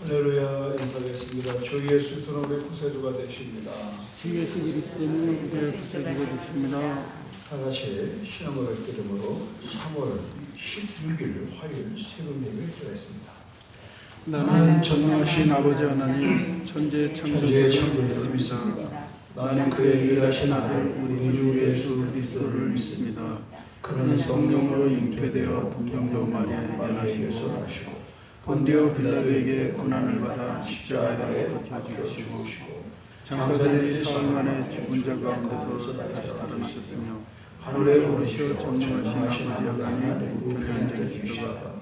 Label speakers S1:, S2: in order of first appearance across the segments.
S1: 할렐루야 인사드리겠습니다. 주 예수 그리스도는 우리의 구세주가 되십니다.
S2: 주 예수 그리스도는 우리의 구세주가 되십니다.
S1: 다같이 신앙고백 드림으로 3월 16일 화요일 새벽 예배 드리겠습니다.
S2: 나는 전능하신 아버지 하나님 천지의 창조주를 믿습니다.
S1: 나는 그의 유일하신 아들
S2: 우리 주 예수 그리스도를 믿습니다. 그는 성령으로 잉태되어 동정녀 마리아에게서 나시고 본디오 빌라도에게 고난을 받아 십자가에 박혀 죽으시고 장사된 지 사흘 만에 죽은 자 가운데서 다시 살아나셨으며 하늘에 오르시어 전능하신 아버지 하나님 우편에 계시다가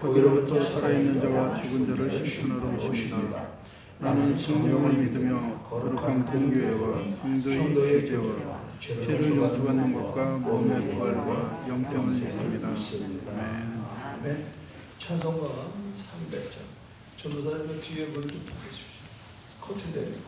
S2: 거기로부터 살아있는 자와 죽은 자를 심판하러 오십니다. 나는 성령을 믿으며 거룩한 공교회와 성도의 제와 죄를 용서받는 것과 몸의 부활과 영생을 믿습니다. 아멘.
S1: 찬송가 300장. 전도사님 뒤에 문 좀 닫으십시오. 커튼 내리고.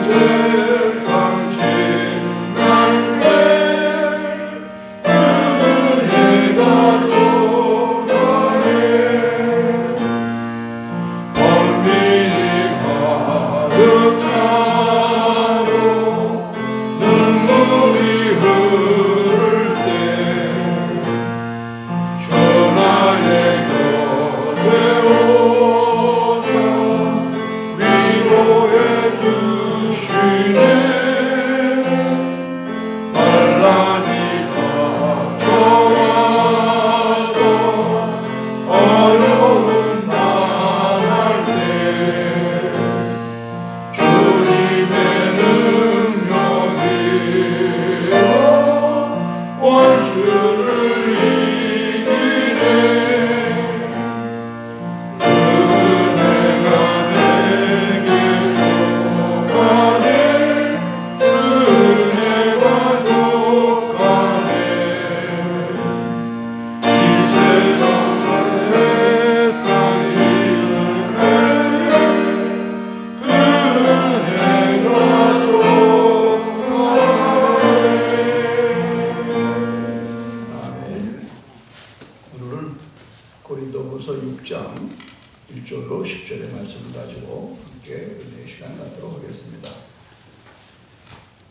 S3: 세상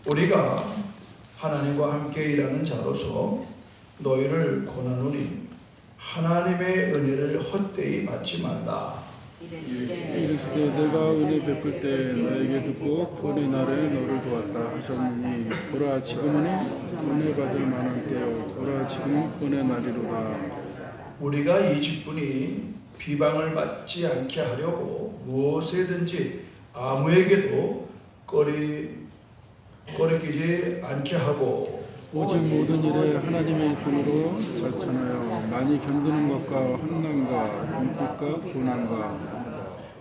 S1: 우리가 하나님과 함께 일하는 자로서 너희를 권하노니 하나님의 은혜를 헛되이 받지 말라.
S2: 이르시되 내가 은혜 베풀 때 너에게 듣고 구원의 날에 너를 도왔다 하셨느니 보라 지금은 은혜 받을 만한 때요 보라 지금은 구원의 날이로다.
S1: 우리가 이 직분이 비방을 받지 않게 하려고 무엇이든지 아무에게도 꺼리끼지 않게 하고
S2: 오직 모든 일에 하나님의 일꾼으로 자천하여 많이 견디는 것과 환난과 눈빛과 고난과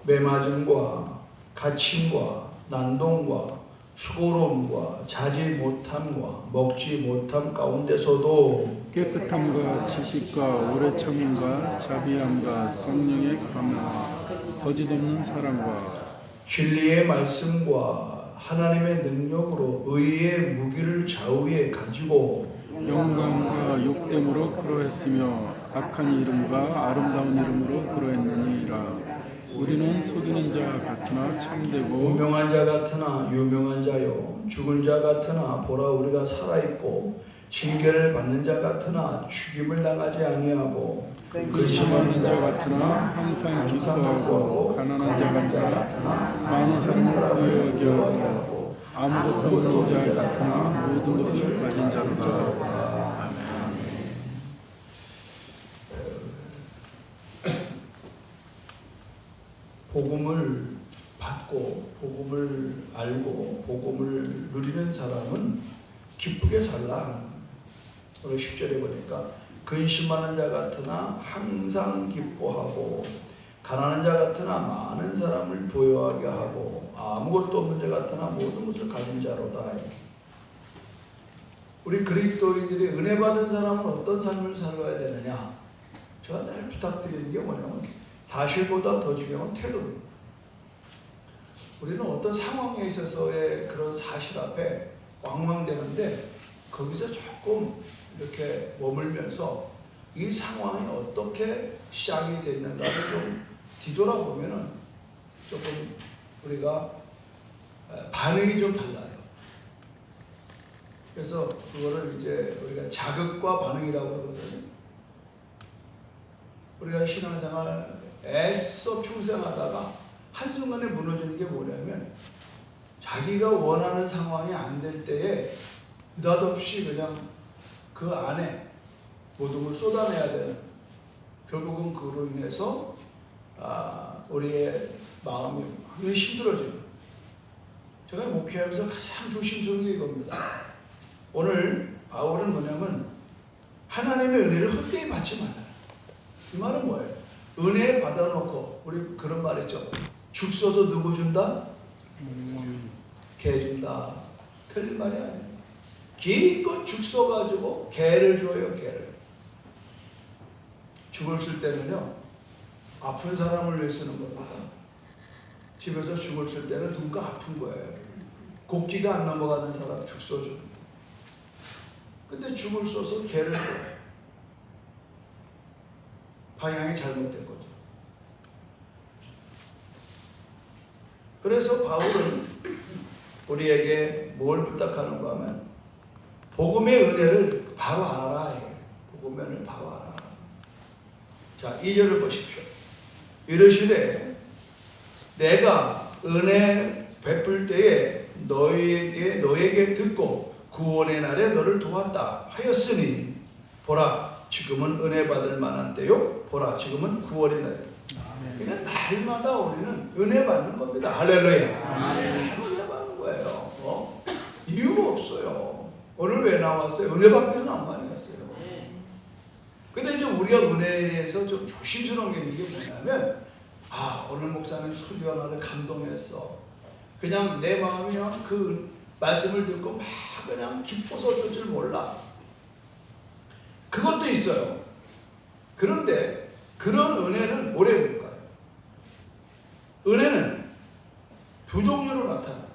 S1: 매맞음과 갇힘과 난동과 수고로움과 자지 못함과 먹지 못함 가운데서도
S2: 깨끗함과 지식과 오래 참음과 자비함과 성령의 감화 거짓없는 사랑과
S1: 진리의 말씀과 하나님의 능력으로 의의 무기를 좌우에 가지고
S2: 영광과 욕됨으로 그러했으며 악한 이름과 아름다운 이름으로 그러했느니라. 우리는 속이는 자 같으나 참되고
S1: 무명한 자 같으나 유명한 자요 죽은 자 같으나 보라 우리가 살아있고 징계를 받는 자 같으나 죽임을 당하지 아니하고
S2: 근심하는 자 같으나 항상 기뻐하고 가난한 자 같으나 많은 사람을 부유하게 하고 아무것도 없는 자 같으나 모든 것을 가진 자로다.
S1: 복음을 받고 복음을 알고 복음을 누리는 사람은 기쁘게 살라. 오늘 10절에 보니까 근심하는 자 같으나 항상 기뻐하고 가난한 자 같으나 많은 사람을 부유하게 하고 아무것도 없는 자 같으나 모든 것을 가진 자로다. 우리 그리스도인들이 은혜 받은 사람은 어떤 삶을 살아야 되느냐? 제가 늘 부탁드리는 게 뭐냐면 사실보다 더 중요한 태도입니다. 우리는 어떤 상황에 있어서의 그런 사실 앞에 왕왕대는데 거기서 조금 이렇게 머물면서 이 상황이 어떻게 시작이 됐는가를 좀 뒤돌아보면은 조금 우리가 반응이 좀 달라요. 그래서 그거를 이제 우리가 자극과 반응이라고 그러거든요. 우리가 신앙생활 애써 평생 하다가 한순간에 무너지는 게 뭐냐면 자기가 원하는 상황이 안 될 때에 느닷없이 그냥 그 안에 모든 걸 쏟아내야 되는, 결국은 그로 인해서 우리의 마음이 굉장히 힘들어지는. 제가 목회하면서 가장 조심스러운 게 이겁니다. 오늘 바울은 뭐냐면 하나님의 은혜를 헛되이 받지 말라. 이 말은 뭐예요? 은혜 받아놓고 우리 그런 말 있죠. 죽 써서 누구 준다? 개 준다. 틀린 말이 아니에요. 기껏 죽 써가지고 개를 줘요. 개를. 죽을 쓸 때는요 아픈 사람을 위해 쓰는 겁니다. 집에서 죽을 쓸 때는 누군가 아픈 거예요. 곡기가 안 넘어가는 사람 죽 써주는 거예요. 근데 죽을 써서 개를 줘요. 방향이 잘못된 거죠. 그래서 바울은 우리에게 뭘 부탁하는가 하면 복음의 은혜를 바로 알아라. 복음의 은혜를 바로 알아라. 자, 2절을 보십시오. 이르시되 내가 은혜 베풀 때에 너에게 듣고 구원의 날에 너를 도왔다 하였으니 보라 지금은 은혜 받을 만한 때요 보라 지금은 구원의 날. 그냥 날마다 우리는 은혜 받는 겁니다. 할렐루야. 은혜 받는 거예요. 이유가 없어요. 오늘 왜 나왔어요? 은혜 받기 위해서 안 많이 갔어요. 근데 이제 우리가 은혜에 대해서 좀 조심스러운 게 있는 게 뭐냐면 오늘 목사님 설교가 나를 감동했어. 그냥 내 마음이 그 말씀을 듣고 막 그냥 기뻐서 어쩔 줄 몰라. 그것도 있어요. 그런데 그런 은혜는 오래 못 가요. 은혜는 두 종류로 나타나요.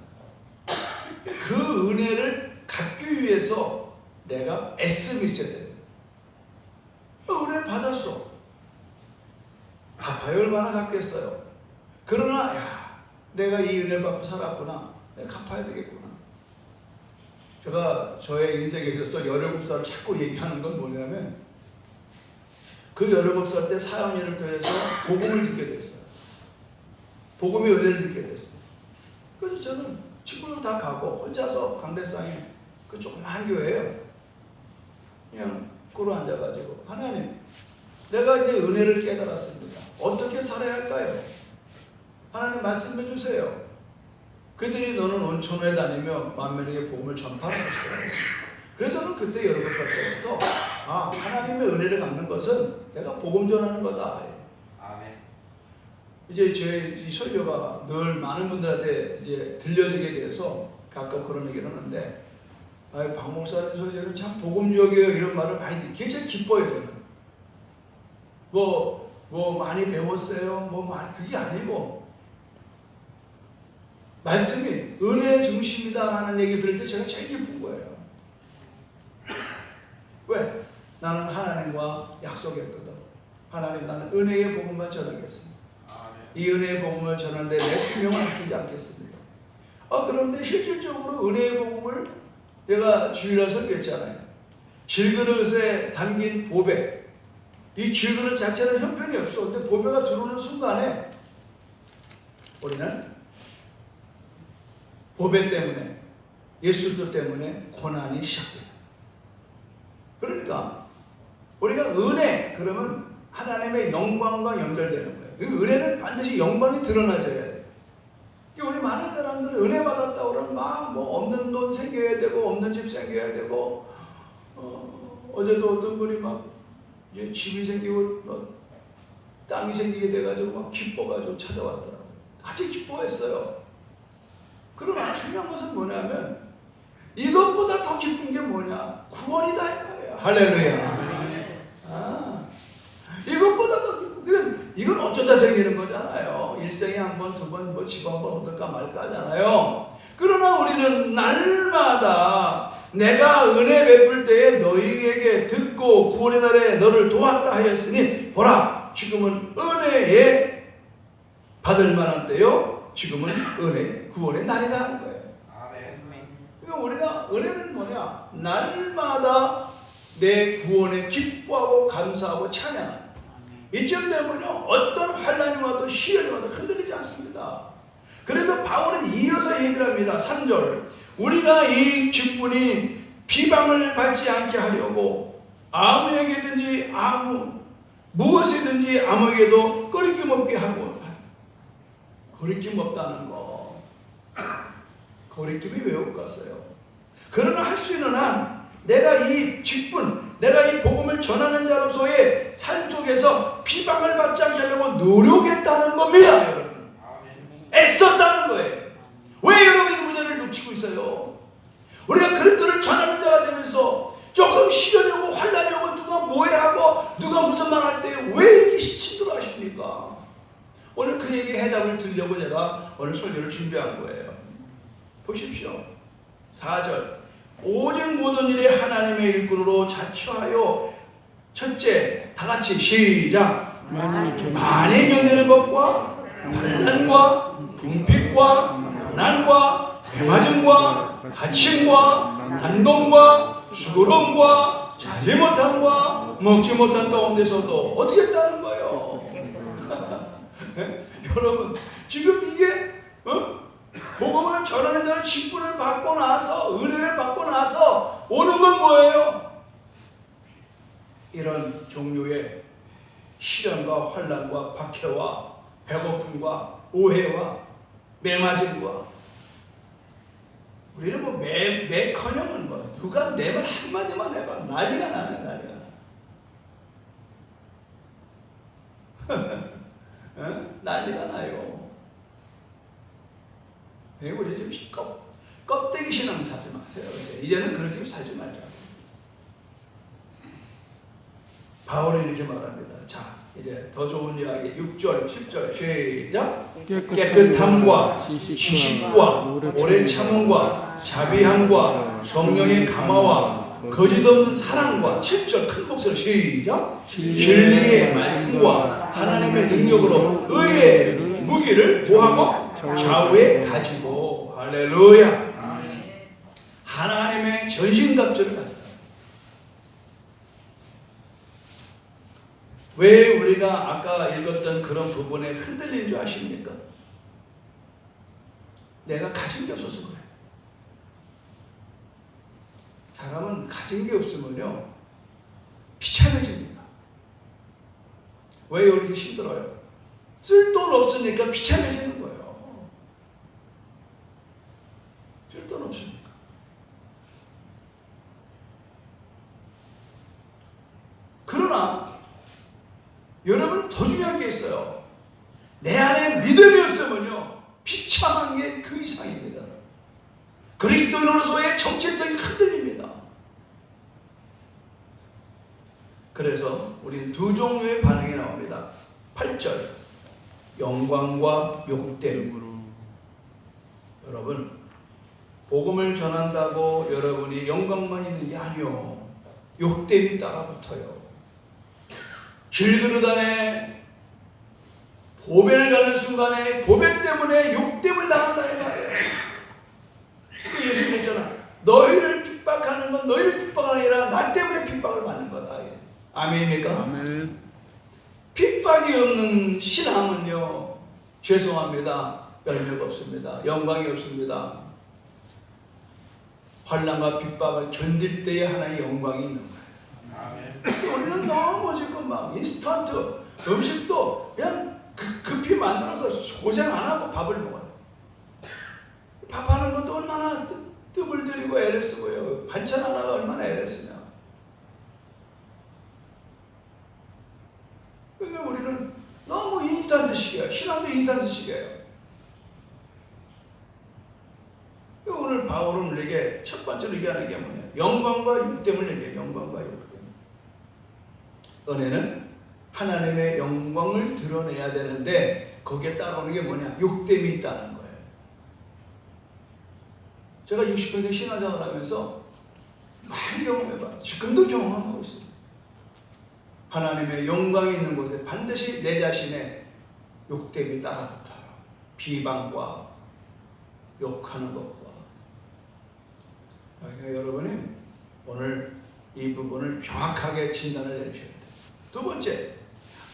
S1: 그 은혜를 갖기 위해서 내가 애씀이 있어야 돼요. 은혜를 받았어. 갚아야 얼마나 갚겠어요. 그러나 내가 이 은혜를 받고 살았구나. 내가 갚아야 되겠구나. 제가 저의 인생에 있어서 17살을 자꾸 얘기하는 건 뭐냐면 그 17살 때 4학년을 통해서 복음을 듣게 됐어요. 복음의 은혜를 듣게 됐어요. 그래서 저는 친구들 다 가고 혼자서 강대상에 그 조그만 교회예요. 그냥 꿇어 앉아가지고 하나님, 내가 이제 은혜를 깨달았습니다. 어떻게 살아야 할까요? 하나님 말씀해 주세요. 그들이 너는 온천에 다니며 만민에게 복음을 전파하는 것이다. 그래서 저는 그때 17살 때부터 하나님의 은혜를 갚는 것은 내가 복음 전하는 거다.
S3: 아멘.
S1: 이제 제 설교가 늘 많은 분들한테 이제 들려지게 돼서 가끔 그런 얘기를 하는데, 박 목사님 설교는 참 복음적이에요. 이런 말을 많이 듣기 제일 기뻐요, 저는. 뭐 많이 배웠어요. 그게 아니고, 말씀이 은혜 중심이다라는 얘기 들을 때 제가 제일 기쁜 거예요. 왜? 나는 하나님과 약속했거든. 하나님, 나는 은혜의 복음만 전하겠습니다. 이 은혜의 복음을 전하는데 내 생명을 아끼지 않겠습니다. 그런데 실질적으로 은혜의 복음을 내가 주일날 설교했잖아요. 질그릇에 담긴 보배. 이 질그릇 자체는 형편이 없어. 근데 보배가 들어오는 순간에 우리는 보배 때문에, 예수들 때문에 고난이 시작돼요. 그러니까 우리가 은혜 그러면 하나님의 영광과 연결되는 거예요. 그 은혜는 반드시 영광이 드러나져야 돼. 우리 많은 사람들은 은혜 받았다고 그러면 막 없는 돈 생겨야 되고 없는 집 생겨야 되고 어제도 어떤 분이 막 이제 집이 생기고 땅이 생기게 돼가지고 막 기뻐가지고 찾아왔더라고요. 아주 기뻐했어요. 그러나 중요한 것은 뭐냐면 이것보다 더 기쁜 게 뭐냐? 구원이다 이 말이야. 할렐루야. 이것보다 더 기쁜, 이건 어쩌다 생기는 거잖아요. 일생에 한 번, 두 번, 집 한 번 얻을까 말까 하잖아요. 그러나 우리는 날마다 내가 은혜 베풀 때에 너희에게 듣고 구원의 날에 너를 도왔다 하였으니 보라, 지금은 은혜에 받을 만한 때요. 지금은 은혜, 구원의 날이다 하는 거예요. 그러니까 우리가 은혜는 뭐냐? 날마다 내 구원에 기뻐하고 감사하고 찬양하는. 이쯤 되면요, 어떤 환난이 와도 시련이 와도 흔들리지 않습니다. 그래서 바울은 이어서 얘기를 합니다. 3절. 우리가 이 직분이 비방을 받지 않게 하려고 아무에게든지 무엇이든지 아무에게도 거리낌 없게 하고. 거리낌 없다는 거. 거리낌이 왜 없겠어요? 그러나 할 수 있는 한 내가 이 직분, 내가 이 복음을 전하는 자로서의 삶 속에서 비방을 받지 않게 하려고 노력했다는 겁니다. 여러분. 애썼다는 거예요. 왜 여러분 이 문제를 놓치고 있어요? 우리가 그리스도를 전하는 자가 되면서 조금 시련이 오고 환난이 오고 누가 뭐해하고 누가 무슨 말 할 때 왜 이렇게 시침들어 하십니까? 오늘 그 얘기의 해답을 들려고 제가 오늘 설교를 준비한 거예요. 보십시오. 4절. 오직 모든 일에 하나님의 일꾼으로 자처하여. 첫째, 다 같이 시작. 많이 견디는 것과 환난과 궁핍과 고난과 배맞음과 갇힘과 난동과 수고로움과 자지 못함과 먹지 못한 가운데서도 어떻게 했다는 거예요? 여러분, 지금 이게 복음을 전하는 자는 직분을 받고 나서, 은혜를 받고 나서 오는 건 뭐예요? 이런 종류의 시련과 환난과 박해와 배고픔과 오해와 매맞음과, 우리는 매커녕은 누가 내 말 한마디만 해봐 난리가 나네. 난리가 나요. 우리 좀 껍데기 신앙 살지 마세요. 이제는 그렇게 살지 말자. 바울은 이렇게 말합니다. 자, 이제 더 좋은 이야기 6절, 7절 시작. 깨끗함과 지식과 오래 참음과 자비함과 성령의 감화와 거짓없는 사랑과 7절 큰 목소리 시작. 진리의 말씀과 하나님의 능력으로 의의 무기를 뭐하고? 좌우에 가지고. 할렐루야. 하나님의 반민갑주를 가져라. 왜 우리가 아까 읽었던 그런 부분에 흔들리는 줄 아십니까? 내가 가진 게 없어서 그래. 사람은 가진 게 없으면요 비참해집니다. 왜 이렇게 힘들어요? 쓸 돈 없으니까 비참해지는 거예요. 쓸 돈 없으니까. 그러나 여러분 더 중요한 게 있어요. 내 안에 믿음이 없으면요 비참한 게 그 이상입니다. 그리스도인으로서의 정체성이 흔들립니다. 그래서 우리는 두 종류의 반응이 나옵니다. 8절 영광과 욕됨으로. 여러분 복음을 전한다고 여러분이 영광만 있는 게 아니요 욕됨이 따라붙어요. 길그릇 안에 보배를 가는 순간에 보배 때문에 욕됨을 당한다 이 말이에요. 예수님 그랬잖아. 너희를 핍박하는 건 너희를 핍박하는 게 아니라 나 때문에 핍박을 받는 거다. 아멘입니까?
S2: 아멘.
S1: 핍박이 없는 신앙은요 죄송합니다. 열매가 없습니다. 영광이 없습니다. 환난과 핍박을 견딜 때에 하나의 영광이 있는 거예요. 아멘. 우리는 너무 지금 막 인스턴트 음식도 그냥 급히 만들어서 고생 안 하고 밥을 먹어요. 밥하는 것도 얼마나 뜸을 들이고 애를 쓰고요. 반찬 하나가 얼마나 애를 쓰냐. 그러니까 우리는 너무 인스턴트식이에요. 신앙도 인스턴트식이에요. 오늘 바울은 우리에게 첫 번째로 얘기하는 게 뭐냐? 영광과 욕됨을 얘기해요. 영광과 욕됨. 은혜는 하나님의 영광을 드러내야 되는데 거기에 따라오는 게 뭐냐? 욕됨이 있다는 거예요. 제가 60평생 신앙생활을 하면서 많이 경험해봐요. 지금도 경험하고 있습니다. 하나님의 영광이 있는 곳에 반드시 내 자신의 욕됨이 따라붙어요. 비방과 욕하는 것과. 그러니까 여러분이 오늘 이 부분을 정확하게 진단을 내리셔야 돼요. 두 번째,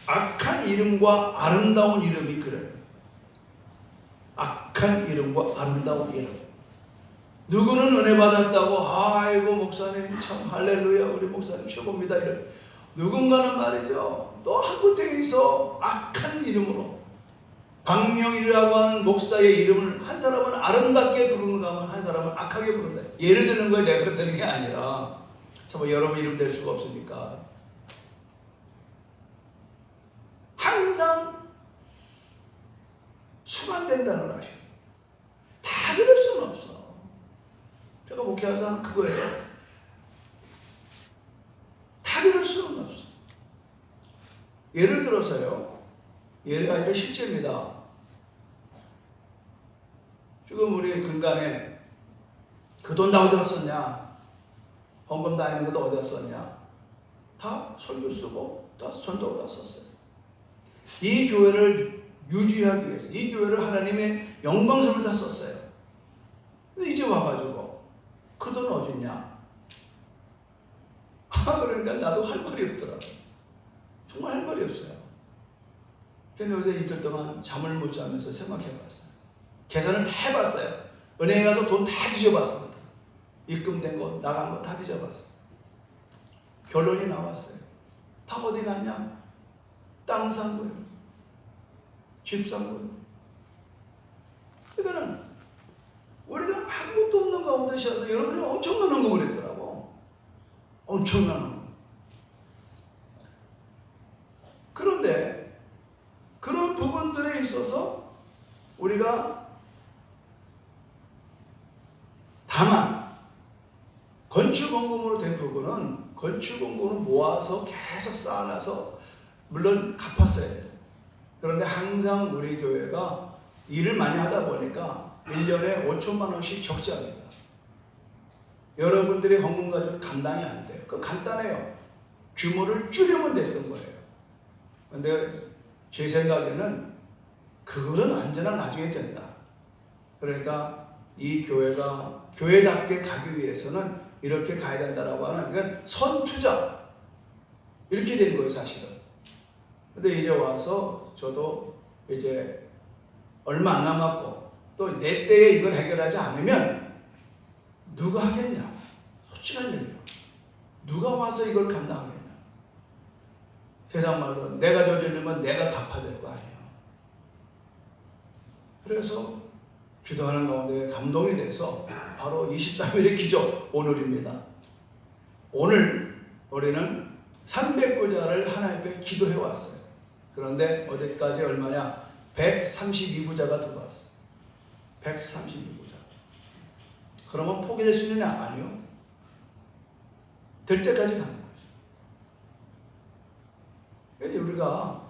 S1: 악한 이름과 아름다운 이름이 그래요. 악한 이름과 아름다운 이름. 누구는 은혜 받았다고 아이고 목사님 참 할렐루야 우리 목사님 최고입니다 이런. 누군가는 말이죠 또 한 구탱이서 악한 이름으로 박명일이라고 하는 목사의 이름을 한 사람은 아름답게 부르는가 하면 한 사람은 악하게 부른다. 예를 드는 거에 내가 그렇다는 게 아니라 참 여러분 이름 될 수가 없으니까 항상 수반된다는 걸 아셔야 돼요. 다 들을 수는 없어. 제가 목회하면서 하는 그거예요. 다 들을 수는 없어. 예를 들어서요. 예가 아니라 실제입니다. 지금 우리 근간에 그 돈 다 어디다 썼냐? 헌금 다 있는 것도 어디다 썼냐? 다 설교 쓰고 다 전도로 다 썼어요. 이 교회를 유지하기 위해서 이 교회를 하나님의 영광스러움을 다 썼어요. 근데 이제 와가지고 그 돈 어딨냐? 그러니까 나도 할 말이 없더라. 정말 할 말이 없어요. 그래서 어제 이틀 동안 잠을 못 자면서 생각해봤어요. 계산을 다 해봤어요. 은행에 가서 돈 다 뒤져봤습니다. 입금된 거 나간 거 다 뒤져봤어요. 결론이 나왔어요. 다 어디 갔냐? 땅 산 거예요. 집 산 거예요. 그러니까는 우리가 아무것도 없는 가운데 셔서 여러분이 엄청난 헌금을 했더라고. 엄청난 헌금. 그런데 그런 부분들에 있어서 우리가 다만 건축원금으로 된 부분은 건축원금으로 모아서 계속 쌓아놔서 물론 갚았어야 돼요. 그런데 항상 우리 교회가 일을 많이 하다 보니까 1년에 5천만 원씩 적자입니다. 여러분들이 헌금 가지고 감당이 안 돼요. 그 간단해요. 규모를 줄이면 됐던 거예요. 근데 제 생각에는 그거는 언제나 나중에 된다. 그러니까 이 교회가 교회답게 가기 위해서는 이렇게 가야 된다라고 하는 그러니까 선투자 이렇게 된 거예요 사실은. 근데 이제 와서 저도 이제 얼마 안 남았고 또 내 때에 이걸 해결하지 않으면 누가 하겠냐. 솔직한 얘기예요. 누가 와서 이걸 감당하겠냐. 세상 말로 내가 저지른 건 내가 갚아야 될 거 아니에요. 그래서 기도하는 가운데 감동이 돼서 바로 23일의 기적 오늘입니다. 오늘 우리는 300구자를 하나님 앞에 기도해 왔어요. 그런데 어제까지 얼마냐? 132구자가 들어왔어요. 132구자. 그러면 포기될 수 있느냐? 아니요. 될 때까지 가는 거죠. 그래서 우리가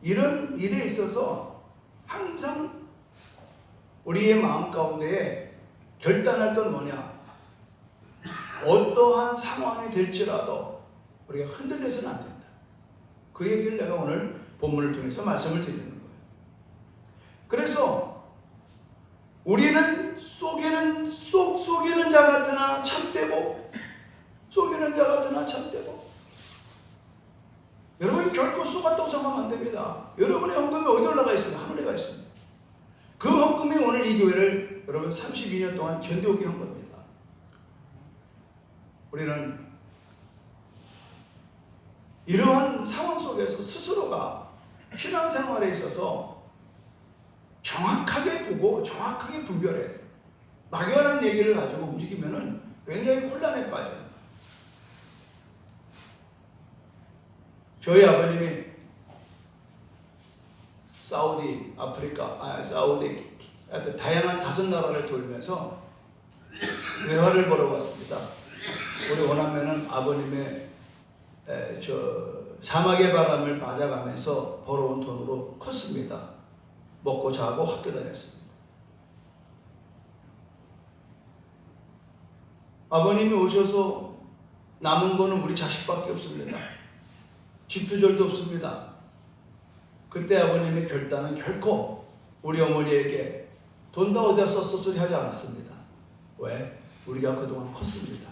S1: 이런 일에 있어서 항상 우리의 마음 가운데에 결단할 건 뭐냐? 어떠한 상황이 될지라도 우리가 흔들려서는 안 된다. 그 얘기를 내가 오늘 본문을 통해서 말씀을 드리는 거예요. 그래서 우리는 속이는 자 같으나 참되고 속이는 자 같으나 참되고 여러분 결코 속았다고 생각하면 안 됩니다. 여러분의 헌금이 어디 올라가 있습니까? 하늘에 가 있습니다. 그 헌금이 오늘 이 교회를 여러분 32년 동안 견뎌오게 한 겁니다. 우리는 이러한 상황 속에서 스스로가 신앙생활에 있어서 정확하게 보고 정확하게 분별해야 돼요. 막연한 얘기를 가지고 움직이면은 굉장히 혼란에 빠져요. 저희 아버님이 사우디, 아프리카, 사우디 하여튼 다양한 5나라를 돌면서 외화를 벌어왔습니다. 우리 오남매는 아버님의 사막의 바람을 맞아가면서 벌어온 돈으로 컸습니다. 먹고 자고 학교 다녔습니다. 아버님이 오셔서 남은 거는 우리 자식밖에 없습니다. 집도 절도 없습니다. 그때 아버님의 결단은 결코 우리 어머니에게 돈 다 어디다 썼어 소리 하지 않았습니다. 왜? 우리가 그동안 컸습니다.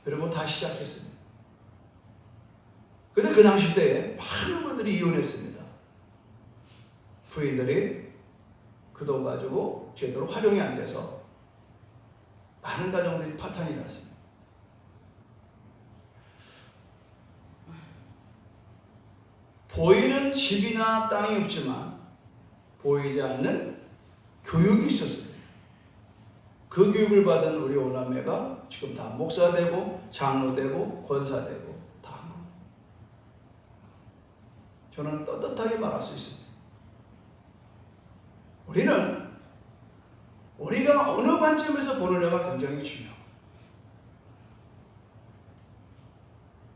S1: 그리고 다시 시작했습니다. 근데 그 당시 때에 많은 분들이 이혼했습니다. 부인들이 그 돈 가지고 제대로 활용이 안 돼서 많은 가정들이 파탄이 났습니다. 보이는 집이나 땅이 없지만 보이지 않는 교육이 있었습니다. 그 교육을 받은 우리 오남매가 지금 다 목사되고 장로되고 권사되고 다 한 겁니다. 저는 떳떳하게 말할 수 있습니다. 우리는 우리가 어느 관점에서 보느냐가 굉장히 중요해요.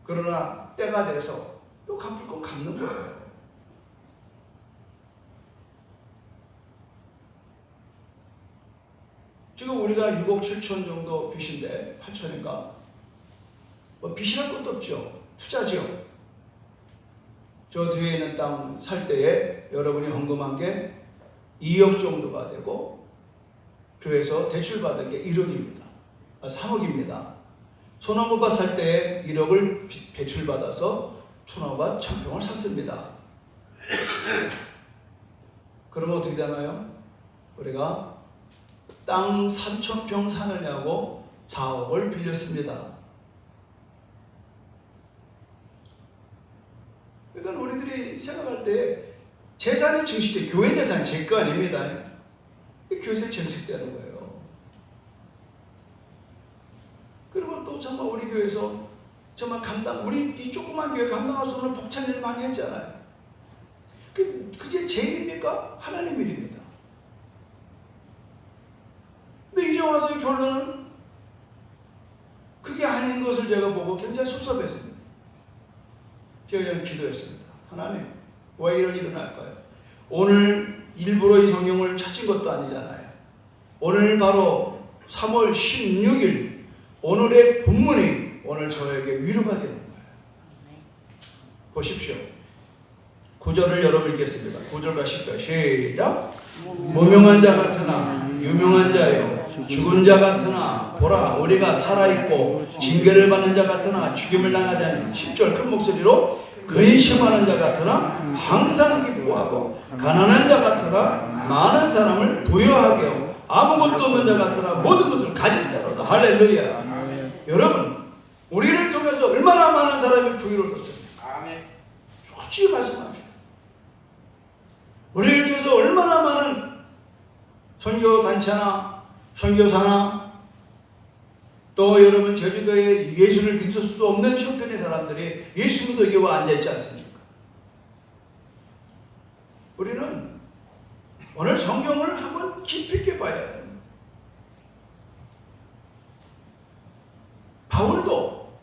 S1: 그러나 때가 돼서 또 갚을 건 갚는 거예요. 지금 우리가 6억 7천 정도 빚인데 8천인가 뭐 빚이랄 것도 없죠. 투자죠. 저 뒤에 있는 땅 살 때에 여러분이 헌금한 게 2억 정도가 되고 교회에서 대출받은 게 1억입니다. 3억입니다. 소나무밭 살 때에 1억을 대출받아서 소나무밭 1000평을 샀습니다. 그러면 어떻게 되나요? 우리가 땅 3000평 사느냐고 4억을 빌렸습니다. 그러니까 우리들이 생각할 때 재산이 증식돼, 교회 재산이 제 거 아닙니다. 교회에 증식되는 거예요. 그리고 또 정말 우리 교회에서 정말 우리 이 조그만 교회 감당할 수 없는 벅찬 일을 많이 했잖아요. 그게 제 일입니까? 하나님 일입니다. 근데 이제 와서 결론은 그게 아닌 것을 제가 보고 굉장히 섭섭했습니다. 제가 그냥 기도했습니다. 하나님, 왜 이런 일이 날까요? 오늘 일부러 이 성경을 찾은 것도 아니잖아요. 오늘 바로 3월 16일 오늘의 본문이 오늘 저에게 위로가 되는 거예요. 보십시오. 9절을 여러분 읽겠습니다. 9절과 10절 시작. 무명한 자 같으나 유명한 자여 죽은 자 같으나 보라 우리가 살아있고 징계를 받는 자 같으나 죽임을 당하자니 10절 큰 목소리로 근심하는 자 같으나 항상 기뻐하고 가난한 자 같으나 많은 사람을 부유하게 하고 아무것도 없는 자 같으나 모든 것을 가진 자로다. 할렐루야. 여러분 우리를 통해서 얼마나 많은 사람이 부유로웠습니까? 솔직히 말씀합니다. 우리를 통해서 얼마나 많은 선교단체나 선교사나 또 여러분 제주도에 예수를 믿을 수 없는 형편의 사람들이 예수 무더기에 와 앉아있지 않습니까? 우리는 오늘 성경을 한번 깊이 있게 봐야 됩니다. 바울도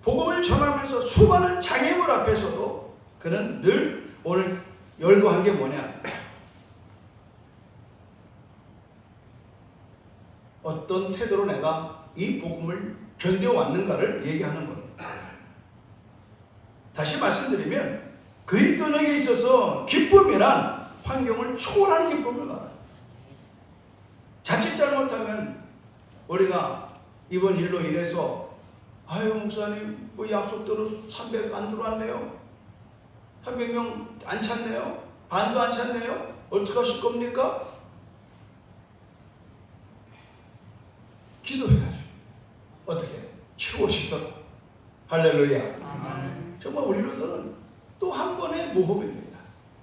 S1: 복음을 전하면서 수많은 장애물 앞에서도 그는 늘 오늘 열거한 게 뭐냐? 어떤 태도로 내가 이 복음을 견뎌왔는가를 얘기하는 겁니다. 다시 말씀드리면 그리스도인에게 있어서 기쁨이란 환경을 초월하는 기쁨을 말합니다. 자칫 잘못하면 우리가 이번 일로 인해서 아유 목사님 뭐 약속대로 300 안 들어왔네요. 300명 안 찼네요. 반도 안 찼네요. 어떻게 하실 겁니까? 기도해야죠. 어떻게? 채워지도록. 할렐루야. 정말 우리로서는 또 한 번의 모험입니다.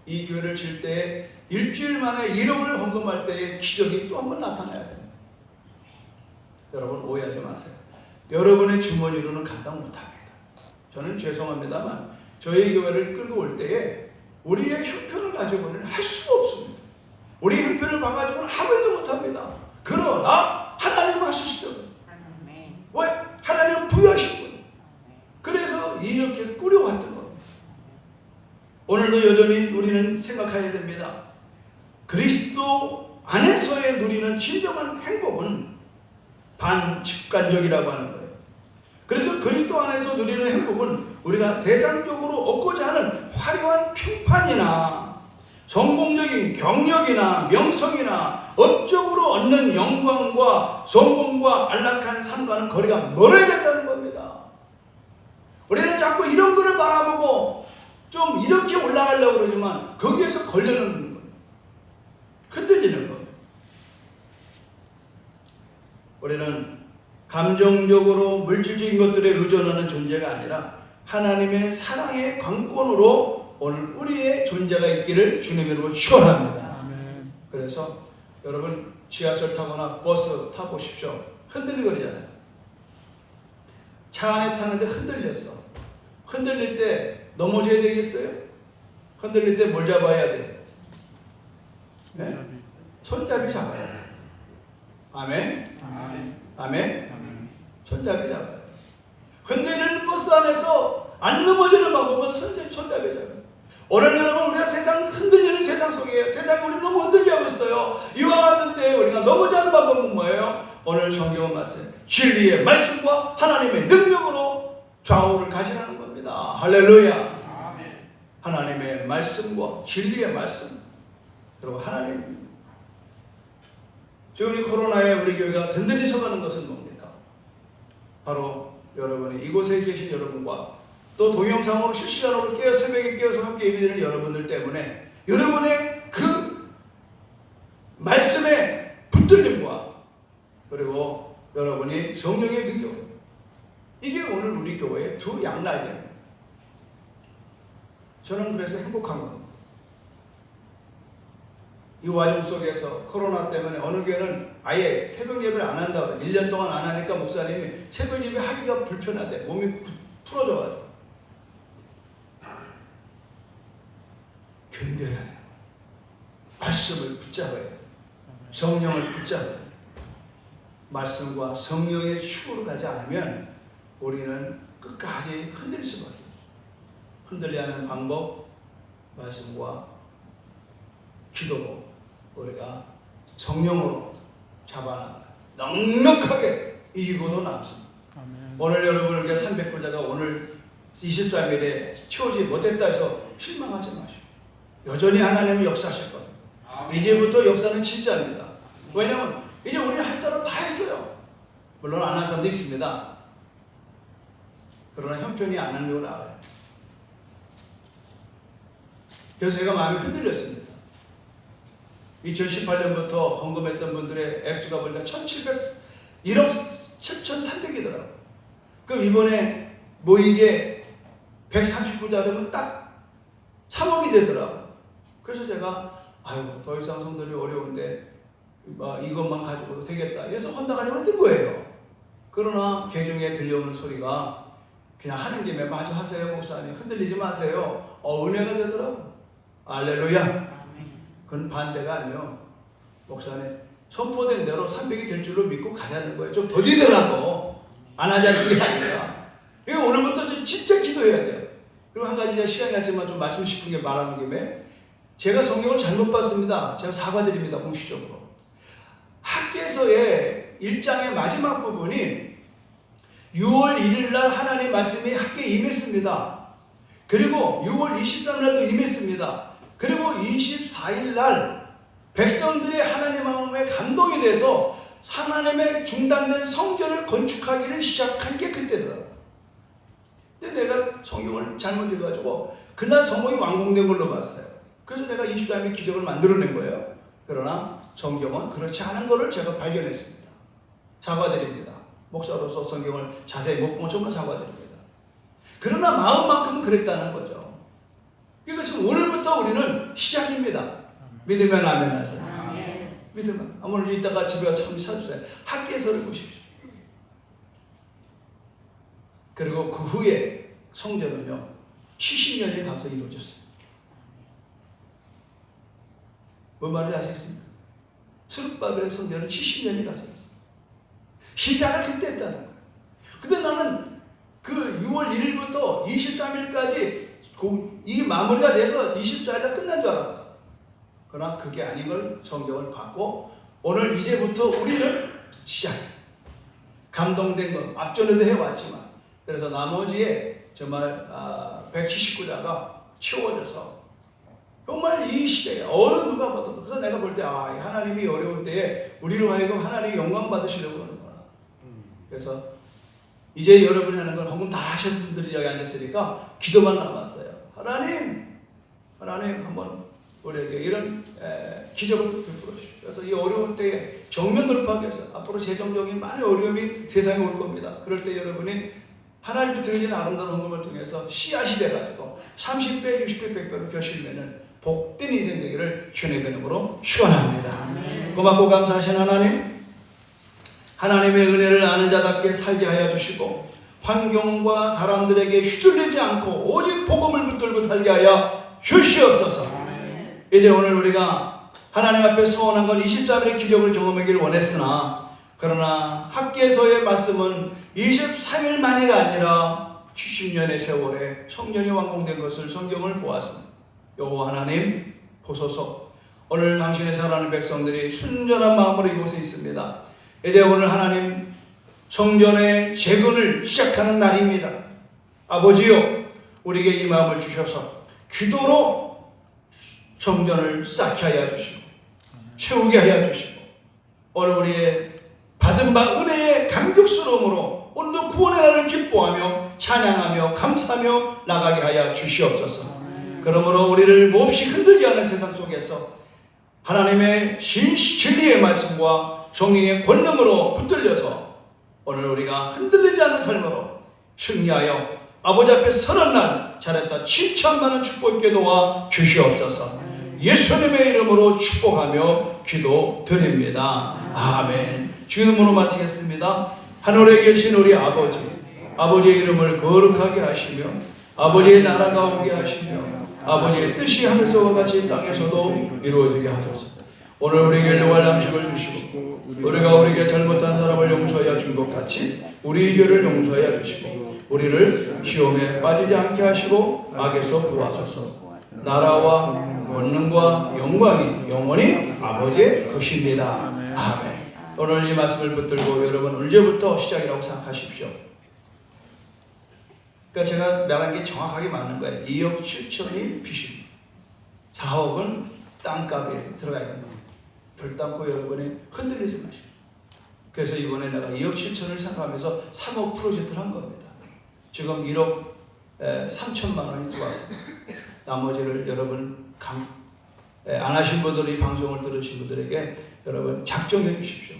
S1: 이 교회를 칠 때 일주일 만에 1억을 헌금할 때의 기적이 또 한 번 나타나야 됩니다. 여러분 오해하지 마세요. 여러분의 주머니로는 감당 못합니다. 저는 죄송합니다만 저희 교회를 끌고 올 때에 우리의 형편을 가지고는 할 수가 없습니다. 우리 형편을 봐가지고는 아무것도 못합니다. 그러나 하나님 하시시더라고요. 왜? 하나님은 부여하신 거예요. 그래서 이렇게 꾸려왔던 겁니다. 오늘도 여전히 우리는 생각해야 됩니다. 그리스도 안에서의 누리는 진정한 행복은 반직관적이라고 하는 거예요. 그래서 그리스도 안에서 누리는 행복은 우리가 세상적으로 얻고자 하는 화려한 평판이나 성공적인 경력이나 명성이나 업적으로 얻는 영광과 성공과 안락한 삶과는 거리가 멀어야 된다는 겁니다. 우리는 자꾸 이런 거를 바라보고 좀 이렇게 올라가려고 그러지만 거기에서 걸려놓는 거예요. 흔들리는 겁니다. 우리는 감정적으로 물질적인 것들에 의존하는 존재가 아니라 하나님의 사랑의 관건으로 오늘 우리의 존재가 있기를 주님의 이름으로 축원합니다. 그래서 여러분 지하철 타거나 버스 타보십시오. 흔들리거리잖아요. 차 안에 탔는데 흔들렸어. 흔들릴 때 넘어져야 되겠어요? 흔들릴 때 뭘 잡아야 돼? 네? 손잡이 잡아야 돼. 아멘? 아멘? 손잡이 잡아야 돼. 흔들리는 버스 안에서 안 넘어지는 방법은 손잡이 잡아요. 오늘 여러분 우리가 세상 흔들리는 세상 속에 세상이 우리를 너무 흔들게 하고 있어요. 이와 같은 때에 우리가 넘어지 않는 방법은 뭐예요? 오늘 성경은 말씀 진리의 말씀과 하나님의 능력으로 좌우를 가지라는 겁니다. 할렐루야. 하나님의 말씀과 진리의 말씀. 그리고 하나님 지금 이 코로나에 우리 교회가 든든히 서가는 것은 뭡니까? 바로 여러분이 이곳에 계신 여러분과 또 동영상으로 실시간으로 새벽에 깨어서 함께 예배드리는 여러분들 때문에 여러분의 그 말씀의 붙들림과 그리고 여러분이 성령의 능력, 이게 오늘 우리 교회의 두 양날개입니다. 저는 그래서 행복한 겁니다. 이 와중 속에서 코로나 때문에 어느 교회는 아예 새벽 예배를 안 한다고 1년 동안 안 하니까 목사님이 새벽 예배 하기가 불편하대. 몸이 풀어져가지고 견뎌야 돼요. 말씀을 붙잡아야 돼요. 성령을 붙잡아야 돼요. 말씀과 성령의 힘으로 가지 않으면 우리는 끝까지 흔들릴 수밖에 없어요. 흔들려 하는 방법, 말씀과 기도로 우리가 성령으로 잡아나가 넉넉하게 이기고도 남습니다. 오늘 여러분 우리가 300불자가 오늘 23일에 채우지 못했다 해서 실망하지 마시고 여전히 하나님은 역사하실 겁니다. 이제부터 역사는 진짜입니다. 왜냐하면 이제 우리는 할 사람 다 물론 안 하는 사람도 있습니다. 그러나 형편이 안 하는 걸 알아요. 그래서 제가 마음이 흔들렸습니다. 2018년부터 헌금했던 분들의 액수가 보니까 1억 7,300이더라고요. 그럼 이번에 모이게 130부자라면 딱 3억이 되더라고요. 그래서 제가 더 이상 성도들이 어려운데 이것만 가지고도 되겠다. 이래서 헌당하려고 뜬 거예요. 그러나 개중에 들려오는 소리가 그냥 하는 김에 마저 하세요 목사님. 흔들리지 마세요. 은혜가 되더라고요. 할렐루야. 그건 반대가 아니에요. 목사님 선포된 대로 300이 될 줄로 믿고 가자는 거예요. 좀 더디더라도 안 하자는 게 아니라. 그러니까 오늘부터 좀 진짜 기도해야 돼요. 그리고 한 가지 제가 시간이 갔지만 좀 말씀 싶은 게 말하는 김에 제가 성경을 잘못 봤습니다. 제가 사과드립니다. 공식적으로. 학개서의 1장의 마지막 부분이 6월 1일 날 하나님의 말씀이 학교에 임했습니다. 그리고 6월 23일날도 임했습니다. 그리고 24일 날 백성들의 하나님 마음에 감동이 돼서 하나님의 중단된 성전을 건축하기를 시작한 게 그때더라고요. 근데 내가 성경을 잘못 읽어가지고 그날 성경이 완공된 걸로 봤어요. 그래서 내가 23일 기적을 만들어낸 거예요. 그러나 성경은 그렇지 않은 것을 제가 발견했습니다. 사과드립니다. 목사로서 성경을 자세히 못 보면 정말 사과드립니다. 그러나 마음만큼은 그랬다는 거죠. 그러니까 지금 오늘부터 우리는 시작입니다. 믿으면 아멘 하세요. 믿으면. 오늘 이따가 집에 가서 참 찾으세요. 학개서를 보십시오. 그리고 그 후에 성전은요 70년이 가서 이루어졌어요. 뭔 말인지 아시겠습니까? 스룹바벨의 성전은 70년이 가서 시작을 그때 했다는 거예요. 근데 나는 그 6월 1일부터 23일까지 이 마무리가 돼서 24일날 끝난 줄 알았다. 그러나 그게 아닌 걸 성경을 봤고 오늘 이제부터 우리는 시작이에요. 감동된 거 앞전에도 해왔지만 그래서 나머지에 정말 179자가 채워져서 정말 이 시대에 어느 누가 봐도 그래서 내가 볼 때 하나님이 어려운 때에 우리로 하여금 하나님이 영광 받으시려고 그러는구나. 그래서 이제 여러분이 하는 건 헌금 다 하신 분들이 여기 앉았으니까 기도만 남았어요. 하나님 한번 우리에게 이런 기적을 베풀어 주십시오. 그래서 이 어려운 때에 정면 돌파하기 위해서 앞으로 재정적인 많은 어려움이 세상에 올 겁니다. 그럴 때 여러분이 하나님이 드리는 아름다운 헌금을 통해서 씨앗이 돼가지고 30배, 60배, 100배로 결실되는 복된 인생 되기를 주님의 이름으로 축원합니다. 고맙고 감사하신 하나님의 은혜를 아는 자답게 살게 하여 주시고 환경과 사람들에게 휘둘리지 않고 오직 복음을 붙들고 살게 하여 주시옵소서. 이제 오늘 우리가 하나님 앞에 서원한 건 23일의 기적을 경험하기를 원했으나 그러나 학개서의 말씀은 23일 만이가 아니라 70년의 세월에 성전이 완공된 것을 성경을 보았습니다. 여호와 하나님 보소서. 오늘 당신의 사랑하는 백성들이 순전한 마음으로 이곳에 있습니다. 이제 오늘 하나님 성전의 재건을 시작하는 날입니다. 아버지요 우리에게 이 마음을 주셔서 기도로 성전을 쌓게 하여 주시고 채우게 하여 주시고 오늘 우리의 받은 바 은혜의 감격스러움으로 오늘도 구원의 날을 기뻐하며 찬양하며 감사하며 나가게 하여 주시옵소서. 그러므로 우리를 몹시 흔들게 하는 세상 속에서 하나님의 진리의 말씀과 성령의 권능으로 붙들려서 오늘 우리가 흔들리지 않는 삶으로 승리하여 아버지 앞에 서는 날 잘했다 칭찬받는 축복 있게 도와 주시옵소서. 예수님의 이름으로 축복하며 기도드립니다. 아멘. 주님으로 마치겠습니다. 하늘에 계신 우리 아버지의 이름을 거룩하게 하시며 아버지의 나라가 오게 하시며 아버지의 뜻이 하늘에서와 같이 땅에서도 이루어지게 하소서. 오늘 우리에게 일용할 양식을 주시고 우리가 우리에게 잘못한 사람을 용서하여 준 것 같이 우리 죄를 용서하여 주시고 우리를 시험에 빠지지 않게 하시고 악에서 구하소서. 나라와 권능과 영광이 영원히 아버지의 것입니다. 아멘. 오늘 이 말씀을 붙들고 여러분 언제부터 시작이라고 생각하십시오. 그러니까 제가 말한 게 정확하게 맞는 거예요. 2억 7천이 빚입니다. 4억은 땅값에 들어가 있는 겁니다. 별땅고 여러분이 흔들리지 마십시오. 그래서 이번에 내가 2억 7천을 생각하면서 3억 프로젝트를 한 겁니다. 지금 1억 3천만 원이 들어왔습니다. 나머지를 여러분 안 하신 분들이 방송을 들으신 분들에게 여러분 작정해 주십시오.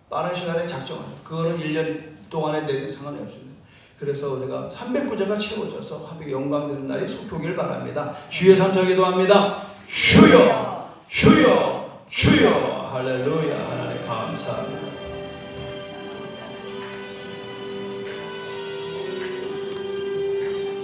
S1: 빠른 시간에 작정하세요. 그거는 1년 동안에 내도 상관이 없습니다. 그래서 우리가 300부자가 채워져서 하나님께 영광되는 날이 속히 오길 바랍니다. 주여 삼차 기도합니다. 주여 주여 주여 할렐루야. 하나님 감사합니다.